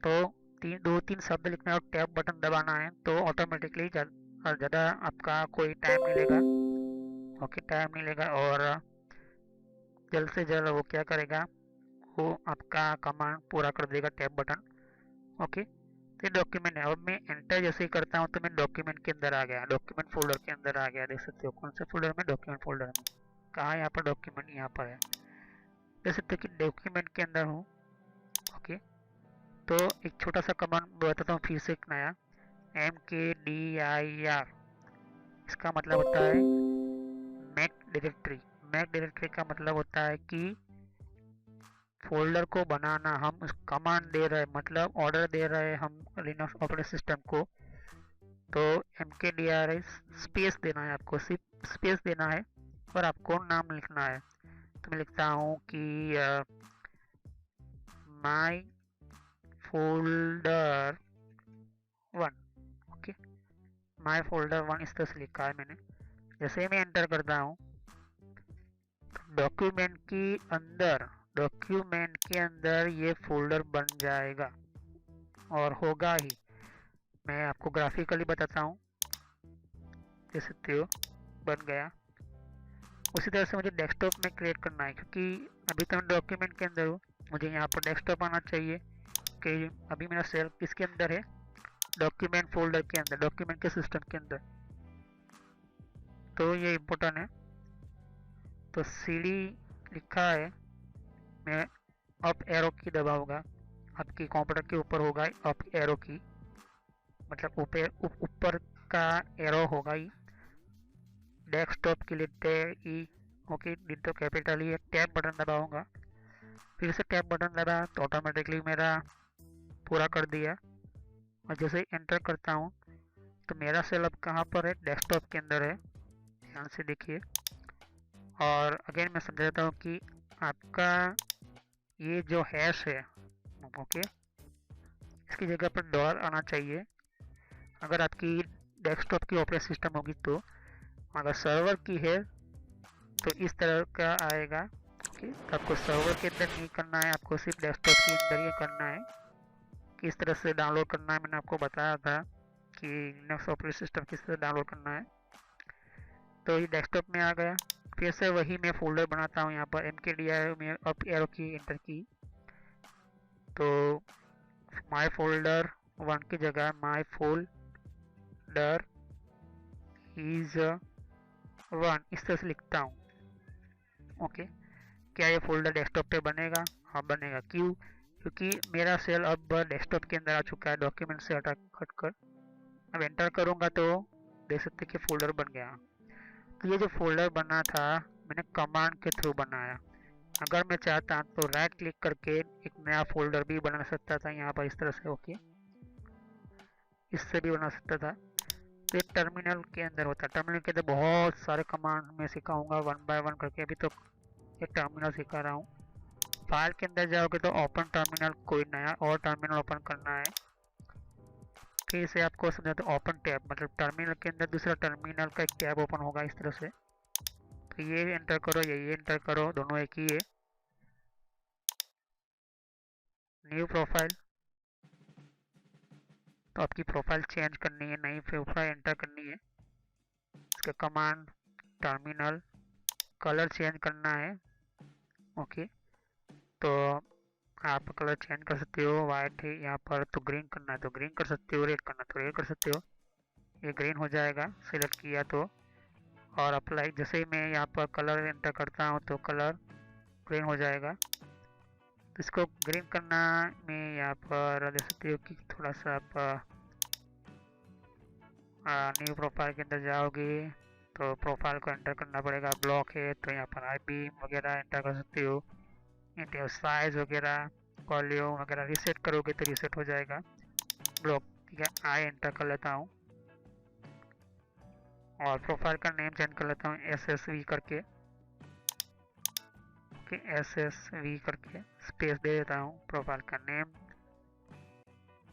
तो दो तीन शब्द लिखना है और टैप बटन दबाना है, तो ऑटोमेटिकली ज़्यादा आपका कोई टाइम नहीं लेगा। ओके, टाइम नहीं लेगा, और जल्द से जल्द वो क्या करेगा, वो आपका कमांड पूरा कर देगा टैप बटन। ओके, तो डॉक्यूमेंट है, और मैं एंटर जैसे ही करता हूँ तो मैं डॉक्यूमेंट के अंदर आ गया, डॉक्यूमेंट फोल्डर के अंदर आ गया। देख सकते हो कौन से फोल्डर में? डॉक्यूमेंट फोल्डर में। कहाँ है? यहाँ पर डॉक्यूमेंट, यहाँ पर है। देख सकते हो कि डॉक्यूमेंट के अंदर हूँ। ओके, तो एक छोटा सा कमांड बताता हूँ फिर से, एक नया, MKDIR। इसका मतलब होता है मैक डायरेक्टरी। मैक डायरेक्टरी का मतलब होता है कि फोल्डर को बनाना। हम उस कमांड दे रहे हैं, मतलब ऑर्डर दे रहे हैं हम लिनक्स ऑपरेटिंग सिस्टम को। तो MKDIR स्पेस देना है आपको, सिर्फ स्पेस देना है, और आपको नाम लिखना है। तो मैं लिखता हूँ कि माई फोल्डर 1। ओके, माई फोल्डर 1 इस तरह से लिखा है मैंने। जैसे ही मैं एंटर करता हूँ, डॉक्यूमेंट की अंदर डॉक्यूमेंट के अंदर ये फोल्डर बन जाएगा, और होगा ही। मैं आपको ग्राफिकली बताता हूँ, देख सकते हो बन गया। उसी तरह से मुझे डेस्कटॉप में क्रिएट करना है, क्योंकि अभी तो मैं डॉक्यूमेंट के अंदर हूँ, मुझे यहाँ पर डेस्कटॉप आना चाहिए। कि अभी मेरा सेल किसके अंदर है? डॉक्यूमेंट फोल्डर के अंदर, डॉक्यूमेंट के सिस्टम के अंदर। तो ये इम्पोर्टेंट है। तो CD लिखा है, मैं अप एरो की दबाऊंगा, आपकी कंप्यूटर के ऊपर होगा अप एरो की, मतलब ऊपर का एरो होगा ही। डेस्कटॉप के लिए ई। ओके, डी तो कैपिटल ही है। टैप बटन दबाऊंगा, फिर से टैप बटन दबाया तो ऑटोमेटिकली मेरा पूरा कर दिया। और जैसे ही एंटर करता हूँ तो मेरा सेल अब कहाँ पर है? डेस्कटॉप के अंदर है, ध्यान से देखिए। और अगेन मैं समझाता हूँ कि आपका ये जो हैश है, ओके, इसकी जगह पर डॉलर आना चाहिए अगर आपकी डेस्कटॉप की ऑपरेटिंग सिस्टम होगी तो। अगर सर्वर की है तो इस तरह का आएगा। ओके, तो आपको सर्वर के अंदर नहीं करना है, आपको सिर्फ डेस्कटॉप के अंदर ही करना है। किस तरह से डाउनलोड करना है मैंने आपको बताया था कि लिनक्स ऑपरेटिंग सिस्टम किस तरह डाउनलोड करना है। तो ये डेस्कटॉप में आ गया। फिर से वही मैं फोल्डर बनाता हूँ, यहाँ पर MKDIR में अप एरो की एंटर की, तो माई फोल्डर 1 की जगह माई फोल्डर इज 1 इस तरह से लिखता हूँ। ओके, क्या ये फोल्डर डेस्कटॉप पे बनेगा? हाँ बनेगा। क्यों? क्योंकि मेरा सेल अब डेस्कटॉप के अंदर आ चुका है, डॉक्यूमेंट से हट कर। अब एंटर करूँगा तो देख सकते कि फोल्डर बन गया। तो ये जो फोल्डर बना था मैंने कमांड के थ्रू बनाया। अगर मैं चाहता तो राइट क्लिक करके एक नया फोल्डर भी बना सकता था यहाँ पर इस तरह से। ओके, इससे भी बना सकता था। तो एक टर्मिनल के अंदर होता है, टर्मिनल के अंदर बहुत सारे कमांड मैं सिखाऊंगा 1 बाय 1 करके। अभी तो एक टर्मिनल सिखा रहा हूँ। फाइल के अंदर जाओगे तो ओपन टर्मिनल, कोई नया और टर्मिनल ओपन करना है। फिर से आपको समझाते ओपन टैब, मतलब टर्मिनल के अंदर दूसरा टर्मिनल का एक टैब ओपन होगा इस तरह से। तो ये एंटर करो, ये एंटर करो, दोनों एक ही है। न्यू प्रोफाइल, तो आपकी प्रोफाइल चेंज करनी है, नई प्रोफाइल एंटर करनी है। इसका कमांड टर्मिनल, कलर चेंज करना है। ओके, तो आप कलर चेंज कर सकते हो, वाइट है यहाँ पर तो ग्रीन करना है तो ग्रीन कर सकते हो, रेड करना तो रेड कर सकते हो। ये ग्रीन हो जाएगा सिलेक्ट किया तो। और अप्लाई, जैसे ही मैं यहाँ पर कलर एंटर करता हूँ तो कलर ग्रीन हो जाएगा। तो इसको ग्रीन करना में यहाँ पर देख सकते हो कि थोड़ा सा आप न्यू प्रोफाइल के अंदर जाओगे तो प्रोफाइल को एंटर करना पड़ेगा। ब्लॉक है तो यहाँ पर आई बीम वगैरह एंटर कर सकते हो, इंटर साइज वगैरह वॉल्यूम वगैरह रिसेट करोगे तो रिसेट हो जाएगा। ब्लॉक ठीक है, आई एंटर कर लेता हूँ और प्रोफाइल का नेम चेंज कर लेता हूँ SSV करके। ओके, SSV करके स्पेस दे देता हूँ। प्रोफाइल का नेम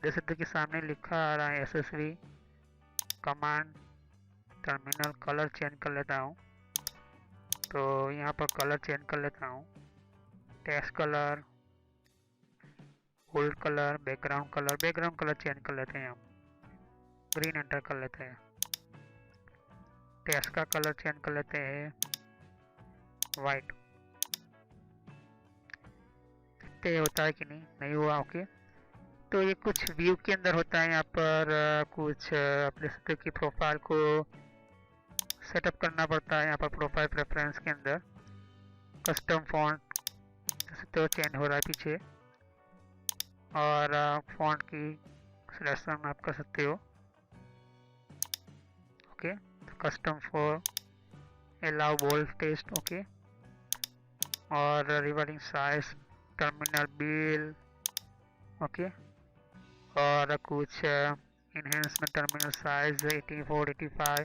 देख सकते कि सामने लिखा आ रहा है SSV। Command terminal colour change कर लेता हूँ, तो यहाँ पर कलर चेंज कर लेता हूँ। Text colour, hold colour, background colour change कर लेते हैं हम। ग्रीन एंटर कर लेते हैं। टेक्स्ट का कलर चेंज कर लेते हैं वाइट। देखते होता है कि नहीं हुआ। ओके, तो ये कुछ व्यू के अंदर होता है। यहाँ पर कुछ आप देख सकते हो कि प्रोफाइल को सेटअप करना पड़ता है। यहाँ पर प्रोफाइल प्रेफरेंस के अंदर कस्टम फॉन्ट देख सकते हो चेंज हो रहा है पीछे, और फॉन्ट की सिलेक्शन आप कर सकते हो। ओके, तो custom for allow bold text. Okay, और reverting size, terminal bill. Okay, और कुछ इन्हेंसमेंट टर्मिनल साइज 84 85,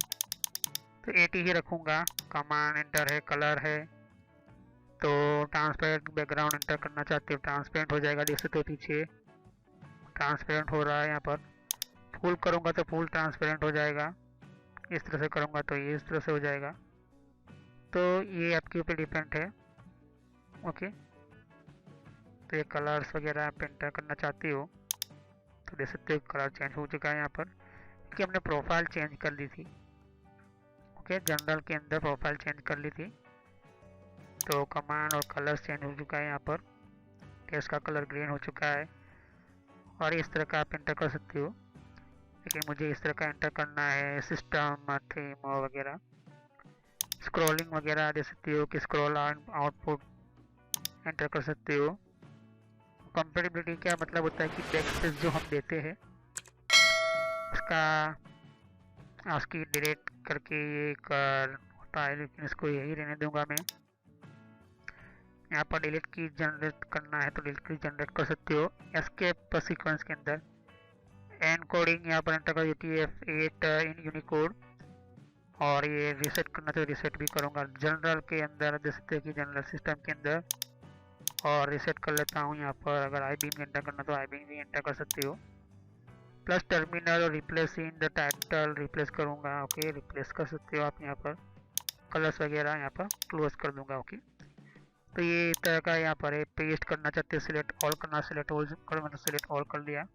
तो 80 ही रखूँगा। कमांड एंटर है, कलर है, तो ट्रांसपेरेंट बैकग्राउंड एंटर करना चाहते हो ट्रांसपेरेंट हो जाएगा। देख सकते हो पीछे ट्रांसपेरेंट हो रहा है। यहाँ पर फुल करूँगा तो फुल ट्रांसपेरेंट हो जाएगा, इस तरह से करूँगा तो ये इस तरह से हो जाएगा। तो ये आपके ऊपर डिपेंड है। ओके, तो ये कलर्स वगैरह आप एंटर करना चाहते हो तो देख सकते हो कलर चेंज हो चुका है यहाँ पर, क्योंकि हमने प्रोफाइल चेंज कर ली थी। ओके, जनरल के अंदर प्रोफाइल चेंज कर ली थी, तो कमांड और कलर चेंज हो चुका है यहाँ पर। टेक्स्ट का कलर ग्रीन हो चुका है, और इस तरह का आप एंटर कर सकते हो। लेकिन मुझे इस तरह का एंटर करना है, सिस्टम थीम वगैरह। स्क्रॉलिंग वगैरह देख सकते हो कि स्क्रॉल आउटपुट एंटर कर सकते हो। कंपेटिबिलिटी क्या मतलब होता है कि बैकस्पेस जो हम देते हैं उसका उसकी डिलीट करके ये कर होता है, लेकिन इसको यही रहने दूंगा मैं। यहाँ पर डिलीट की जनरेट करना है तो डिलीट की जनरेट कर सकते हो। एस्केप सीक्वेंस के अंदर एनकोडिंग यहाँ पर एंटर कर UTF-8 इन यूनिकोड, और ये रिसेट करना तो रिसेट भी करूँगा। जनरल के अंदर देख सकते हो कि जनरल सिस्टम के अंदर, और रिसेट कर लेता हूँ यहाँ पर। अगर आई बीम एंटर करना तो आई बीम भी एंटर कर सकते हो। प्लस टर्मिनल और replace in the title replace करूँगा। ओके, रिप्लेस कर सकते हो आप यहाँ पर। कलर्स वगैरह यहाँ पर क्लोज कर दूंगा। ओके, तो ये इस तरह का यहाँ पर है। पेस्ट करना चाहते हो सिलेक्ट ऑल करना, सिलेक्ट ऑल कर, मैंने सिलेक्ट ऑल कर लिया।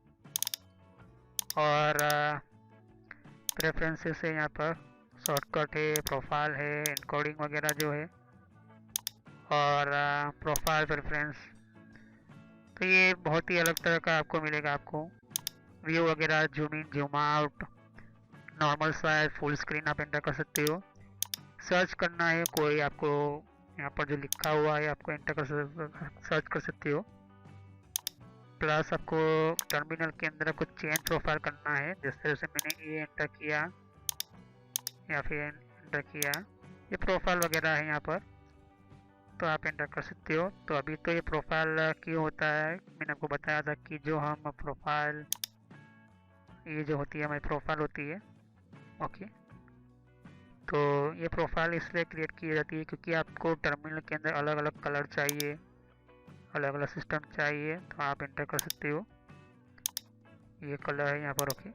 और प्रेफरेंसेस है यहाँ पर, शॉर्टकट है, प्रोफाइल है, एनकोडिंग वगैरह जो है, और प्रोफाइल प्रेफरेंस। तो ये बहुत ही अलग तरह का आपको मिलेगा। आपको व्यू वगैरह, zoom in, zoom out, normal size, full screen आप एंटर कर सकते हो। सर्च करना है कोई आपको, यहाँ पर जो लिखा हुआ है आपको एंटर कर सर्च कर सकते हो। प्लस आपको टर्मिनल के अंदर आपको चेंज प्रोफाइल करना है। जिस तरह से मैंने ये एंटर किया या फिर एंटर किया, ये प्रोफाइल वगैरह है यहाँ पर, तो आप एंटर कर सकते हो। तो अभी तो ये प्रोफाइल क्यों होता है, मैंने आपको बताया था कि जो हम प्रोफाइल, ये जो होती है हमारी प्रोफाइल होती है। ओके, तो ये प्रोफाइल इसलिए क्रिएट की जाती है क्योंकि आपको टर्मिनल के अंदर अलग अलग कलर चाहिए, अलग अलग सिस्टम चाहिए, तो आप एंटर कर सकते हो। ये कलर है यहाँ पर। ओके,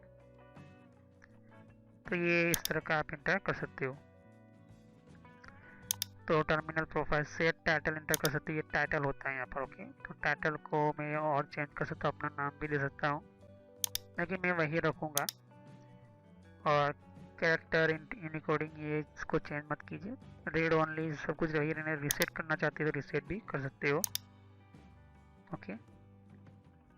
तो ये इस तरह का आप एंटर कर सकते हो। तो terminal profile set title enter कर सकते हो, ये टाइटल होता है यहाँ पर। ओके, तो टाइटल को मैं और चेंज कर सकता हूँ, अपना नाम भी दे सकता हूँ, लेकिन मैं वही रखूँगा। और कैरेक्टर इनकोडिंग ये इसको चेंज मत कीजिए, रीड ओनली सब कुछ वही रहने। रिसेट करना चाहते हो तो रिसेट भी कर सकते हो। ओके,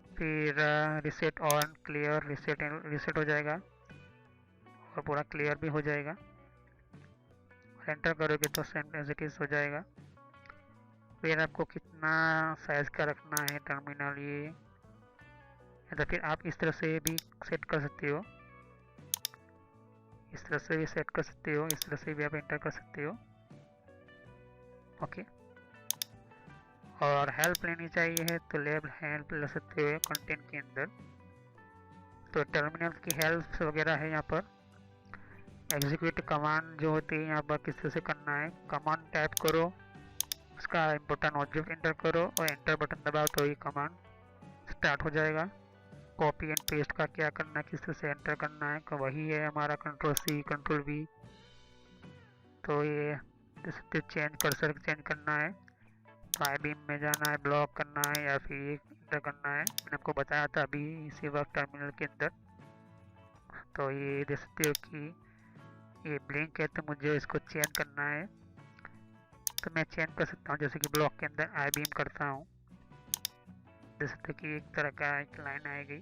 फिर रिसेट ऑन क्लियर, रिसेट हो जाएगा और पूरा क्लियर भी हो जाएगा। एंटर करोगे तो सेम एज इट इज हो जाएगा। फिर आपको कितना साइज़ का रखना है टर्मिनल ये, या तो फिर आप इस तरह से भी सेट कर सकते हो, इस तरह से भी सेट कर सकते हो, इस तरह से भी आप एंटर कर सकते हो। ओके, और हेल्प लेनी चाहिए है तो हेल्प ले सकते हो कंटेंट के अंदर। तो टर्मिनल की हेल्प वगैरह है यहाँ पर। एग्जीक्यूट कमांड जो होती है यहाँ पर किस तरह से करना है, कमांड टाइप करो, उसका इम्पोर्टेंट ऑब्जेक्ट एंटर करो और एंटर बटन दबाओ तो ये कमांड स्टार्ट हो जाएगा। कॉपी एंड पेस्ट का क्या करना है, किस तरह से एंटर करना है, वही है हमारा कंट्रोल सी कंट्रोल वी। तो ये चेंज कर्सर चेंज करना है तो आई बीम में जाना है, ब्लॉक करना है या फिर एंटर करना है। मैंने आपको बताया था अभी इसी वक्त टर्मिनल के अंदर। तो ये देख सकते हो कि ये ब्लिंक है तो मुझे इसको चेंज करना है, तो मैं चेंज कर सकता हूँ। जैसे कि ब्लॉक के अंदर आई बीम करता हूँ, देख सकते हो कि एक तरह का एक लाइन आएगी।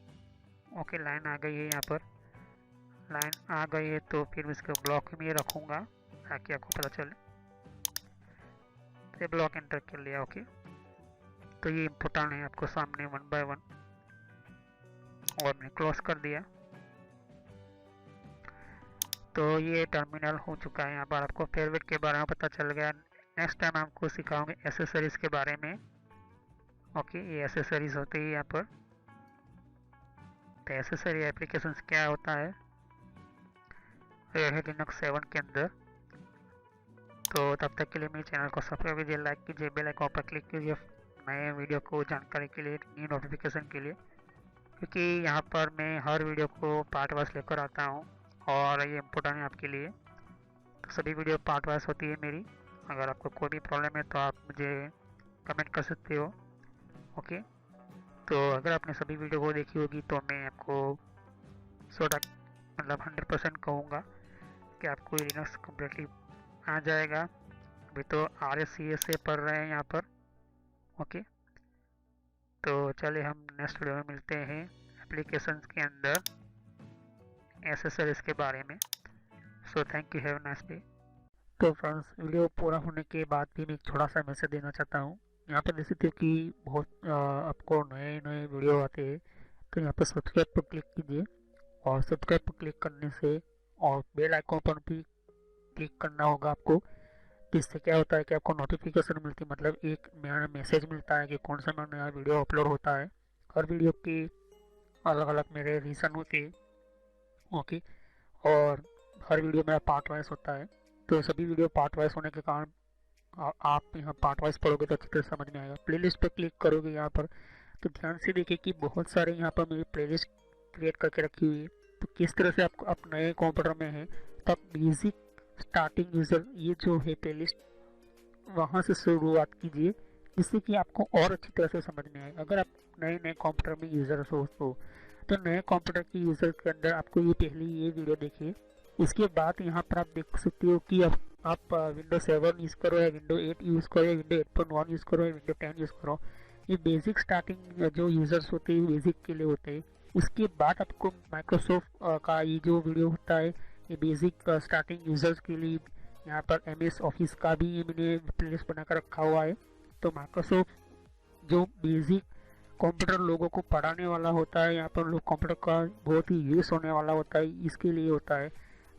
ओके, लाइन आ गई है, यहाँ पर लाइन आ गई है तो फिर इसको ब्लॉक में रखूँगा ताकि आपको पता चले। तो ब्लॉक एंटर कर लिया। ओके, तो ये इम्पोर्टेंट है आपको सामने वन बाय वन, और मैंने क्लोज कर दिया। तो ये टर्मिनल हो चुका है। यहाँ पर आपको फेवरेट के बारे में पता चल गया। नेक्स्ट टाइम आपको सिखाऊंगे एसेसरीज के बारे में। ओके, ये एसेसरीज होती है यहाँ पर। तो एसेसरी एप्लीकेशंस क्या होता है रेड लिनक्स 7 के अंदर। तो तब तक के लिए मेरे चैनल को सब्सक्राइब कीजिए, लाइक कीजिए, बेल आइकन पर क्लिक कीजिए नए वीडियो को जानकारी के लिए, न्यू नोटिफिकेशन के लिए, क्योंकि यहाँ पर मैं हर वीडियो को पार्ट वाइज लेकर आता हूँ और ये इम्पोर्टेंट है आपके लिए। तो सभी वीडियो पार्ट वाइज होती है मेरी। अगर आपको कोई भी प्रॉब्लम है तो आप मुझे कमेंट कर सकते हो। ओके, तो अगर आपने सभी वीडियो को देखी होगी तो मैं आपको 100% कहूँगा कि आपको लिनक्स कम्प्लीटली आ जाएगा। अभी तो RSCA से पढ़ रहे हैं यहाँ पर। ओके, तो चलिए हम नेक्स्ट वीडियो में मिलते हैं एप्लीकेशंस के अंदर एसेसरीज के बारे में। So thank you, have a nice day. तो फ्रेंड्स, वीडियो पूरा होने के बाद भी मैं एक छोटा सा मैसेज देना चाहता हूँ। यहाँ पर देख सकते हो कि बहुत आपको नए नए वीडियो आते हैं, तो यहाँ पर सब्सक्राइब पर क्लिक कीजिए, और सब्सक्राइब पर क्लिक करने से और बेल आइकन पर भी क्लिक करना होगा आपको। इससे क्या होता है कि आपको नोटिफिकेशन मिलती है, मतलब एक नया मैसेज मिलता है कि कौन सा नया वीडियो अपलोड होता है। हर वीडियो की अलग अलग मेरे रीज़न होते हैं। ओके, और हर वीडियो मेरा पार्ट वाइज होता है, तो सभी वीडियो पार्ट वाइज होने के कारण आप यहाँ पार्ट वाइज पढ़ोगे तो अच्छी तरह समझ में आएगा। प्लेलिस्ट पर क्लिक करोगे यहाँ पर तो ध्यान से देखिए कि बहुत सारे यहाँ पर मेरी प्लेलिस्ट क्रिएट करके रखी हुई है। तो किस तरह से आपको आप नए कंप्यूटर में हैं तो आप बेसिक स्टार्टिंग यूज़र ये जो है प्लेलिस्ट वहाँ से शुरुआत कीजिए, जिससे कि आपको और अच्छी तरह से समझ में आए। अगर आप नए नए कंप्यूटर में यूज़र हो तो नए कंप्यूटर के यूज़र के अंदर आपको ये पहले ये वीडियो देखिए। इसके बाद यहाँ पर आप देख सकते हो कि आप विंडो 7 यूज़ करो या विंडो 8 यूज़ करो या विंडो 8.1 यूज़ करो या विंडो 10 यूज़ करो। ये बेसिक स्टार्टिंग जो यूज़र्स होते हैं बेसिक के लिए होते हैं। उसके बाद आपको माइक्रोसॉफ्ट का ये जो वीडियो होता है ये बेसिक स्टार्टिंग यूज़र्स के लिए। यहाँ पर MS ऑफिस का भी मैंने प्लेलिस्ट बनाकर रखा हुआ है। तो माइक्रोसॉफ्ट जो बेसिक कंप्यूटर लोगों को पढ़ाने वाला होता है, यहाँ पर लोग कंप्यूटर का बहुत ही यूज़ होने वाला होता है, इसके लिए होता है।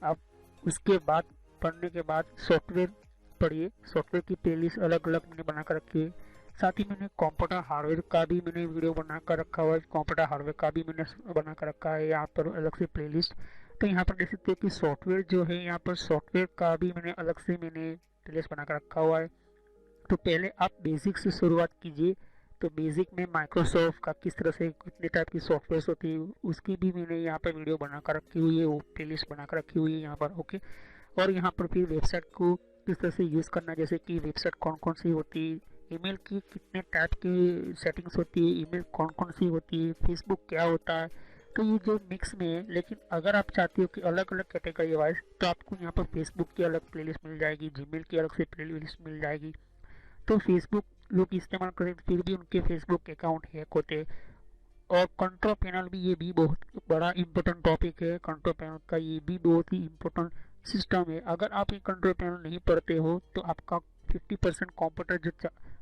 अब उसके बाद पढ़ने के बाद सॉफ्टवेयर पढ़िए। सॉफ्टवेयर की प्लेलिस्ट अलग अलग मैंने बना कर रखी है। साथ ही मैंने कंप्यूटर हार्डवेयर का भी मैंने वीडियो बना कर रखा हुआ है। कंप्यूटर हार्डवेयर का भी मैंने बना कर रखा है यहाँ पर अलग से प्लेलिस्ट। तो यहाँ पर देख सकते हैं कि सॉफ्टवेयर जो है यहाँ पर सॉफ्टवेयर का भी मैंने अलग से प्लेलिस्ट बना कर रखा हुआ है। तो पहले आप बेसिक से शुरुआत कीजिए। तो बेसिक में माइक्रोसॉफ्ट का किस तरह से कितने टाइप की सॉफ्टवेयर होती है उसकी भी मैंने यहाँ पर वीडियो बनाकर रखी हुई है, वो प्लेलिस्ट बनाकर रखी हुई है यहाँ पर। ओके, और यहाँ पर फिर वेबसाइट को किस तरह से यूज़ करना, जैसे कि वेबसाइट कौन कौन सी होती है, ईमेल की कितने टाइप की सेटिंग्स होती है, ईमेल कौन कौन सी होती है, फेसबुक क्या होता है। तो ये जो मिक्स में है, लेकिन अगर आप चाहते हो कि अलग अलग कैटेगरी वाइज तो आपको यहाँ पर फेसबुक की अलग प्लेलिस्ट मिल जाएगी, जीमेल की अलग से प्लेलिस्ट मिल जाएगी। तो फेसबुक लोग इस्तेमाल करें फिर भी उनके फेसबुक अकाउंट हैक होते। और कंट्रोल पैनल भी, ये भी बहुत बड़ा इंपॉर्टेंट टॉपिक है। कंट्रोल पैनल का ये भी बहुत ही इम्पोर्टेंट सिस्टम है। अगर आप ये कंट्रोल पैनल नहीं पढ़ते हो तो आपका 50% कंप्यूटर जो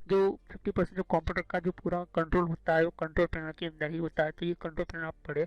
जो 50% जो कंप्यूटर का जो पूरा कंट्रोल होता है वो कंट्रोल पैनल के अंदर ही होता है। तो ये कंट्रोल पैनल आप पढ़े,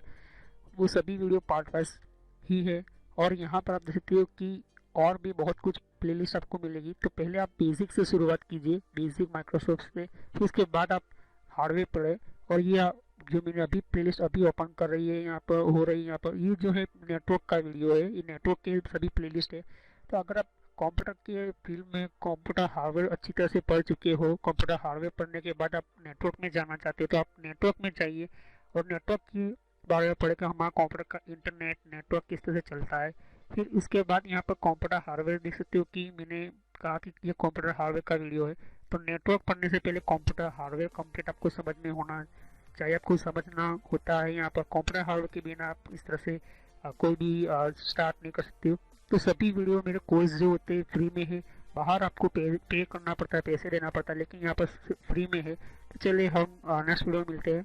वो सभी वीडियो पार्ट वाइज ही है। और यहाँ पर आप देख सकते हो कि और भी बहुत कुछ प्लेलिस्ट आपको मिलेगी। तो पहले आप बेसिक से शुरुआत कीजिए, बेसिक माइक्रोसॉफ्ट से, फिर उसके बाद आप हार्डवेयर पढ़े। और ये जो मैंने अभी प्लेलिस्ट अभी ओपन कर रही है यहाँ पर हो रही है, यहाँ पर ये जो है नेटवर्क का वीडियो है, ये नेटवर्क के सभी प्लेलिस्ट है। तो अगर आप कंप्यूटर के फील्ड में कंप्यूटर हार्डवेयर अच्छी तरह से पढ़ चुके हो, कंप्यूटर हार्डवेयर पढ़ने के बाद आप नेटवर्क में जाना चाहते हो, तो आप नेटवर्क में जाइए और नेटवर्क की बारे में पढ़े कि हमारा कंप्यूटर का इंटरनेट नेटवर्क किस तरह से चलता है। फिर इसके बाद यहाँ पर कंप्यूटर हार्डवेयर देख सकते हो कि मैंने कहा कि ये कंप्यूटर हार्डवेयर का वीडियो है। तो नेटवर्क पढ़ने से पहले कंप्यूटर हार्डवेयर कंप्लीट आपको समझ में होना चाहिए, आपको समझना होता है। यहाँ पर कंप्यूटर हार्डवेयर के बिना आप इस तरह से कोई भी स्टार्ट नहीं कर सकते हो। तो सभी वीडियो मेरे कोर्स जो होते हैं फ्री में है, बाहर आपको पे करना पड़ता है, पैसे देना पड़ता है, लेकिन यहाँ पर फ्री में है। तो चलिए हम नेक्स्ट वीडियो में मिलते हैं।